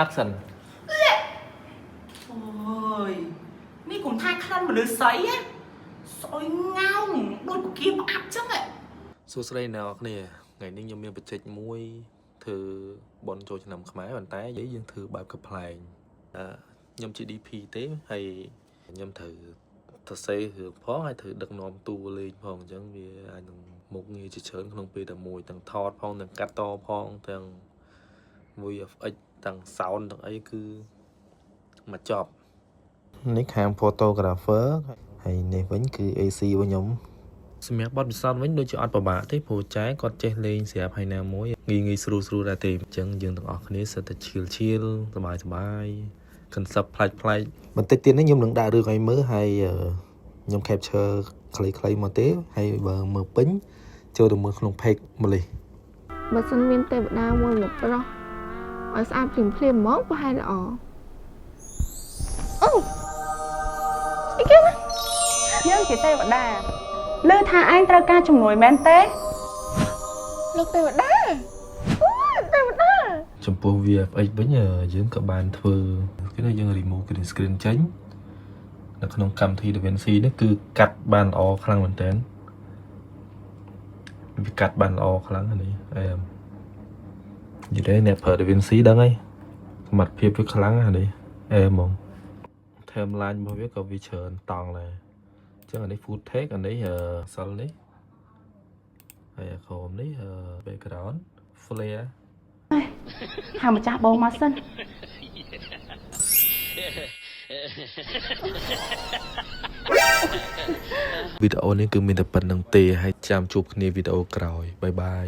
action ôiนี่cũng thay khăn mà lưới sấy á soi ngao đôi của kia mà áp chắc ấy សួស្តីអ្នកនរថ្ងៃនេះខ្ញុំមានបច្ចេកមួយធ្វើបនចូលឆ្នាំខ្មែរប៉ុន្តែនិយាយយើងធ្វើបែបកំ pl ែងខ្ញុំជា DP ទេហើយខ្ញុំត្រូវសរសេររឿងផងហើយត្រូវដឹកនាំតួលេងផងអញ្ចឹងវាអាចនឹងមុខងារជាច្រើនក្នុងពេលតែមួយទាំងថតផងទាំងកាត់តផងទាំង VFX ទាំង sound ទាំងអីគឺមកចប់នេះខាង photographer ហើយនេះវិញគឺ AC របស់ខ្ញុំសម្រាប់បទពិសោធន៍វិញដូចជាអត់ពិបាកទេព្រោះចែគាត់ចេះលេងស្រាប់ហើយណាមួយងាយស្រួលដែរទេអញ្ចឹងយើងទាំងអស់គ្នាសិតតែឈៀលសប្បាយ concept ប្លែកបន្តិចទៀតនេះខ្ញុំនឹងដាក់រឿងឲ្យមើលហើយខ្ញុំ capture ខ្លីៗមកទេហើយបើមើលពេញចូលទៅមើលក្នុង page ម្លេះបើសិនមានទេវតាមួយមកប្រុសឲ្យស្អាតភ្លាមហ្មងប្រហែលល្អអូអីគេណាយើងជាទេវតាលើថាឯងត្រូវការជំនួយមែនទេលោកទេវតាអូទេវតាចំពោះ VFX វិញយើងក៏បានធ្វើគឺយើង remove green screen ចេញនៅក្នុងកម្មវិធី DaVinci នេះគឺកាត់បានល្អខ្លាំងមែនតើវាកាត់បានល្អខ្លាំងនេះនិយាយអ្នកប្រើ DaVinci ដឹងហើយសមត្ថភាពវាខ្លាំងនេះហ្មង timeline របស់វាក៏វាច្រើនតង់ដែរអញ្ចឹងអានេះ full take អានេះសិលនេះហើយអាក្រោមនេះ background flare ហៅម្ចាស់បងមកសិនវីដេអូនេះគឺមានតែប៉ុណ្្នឹងទេហើយចាំជួបគ្នាវីដេអូក្រោយបាយបាយ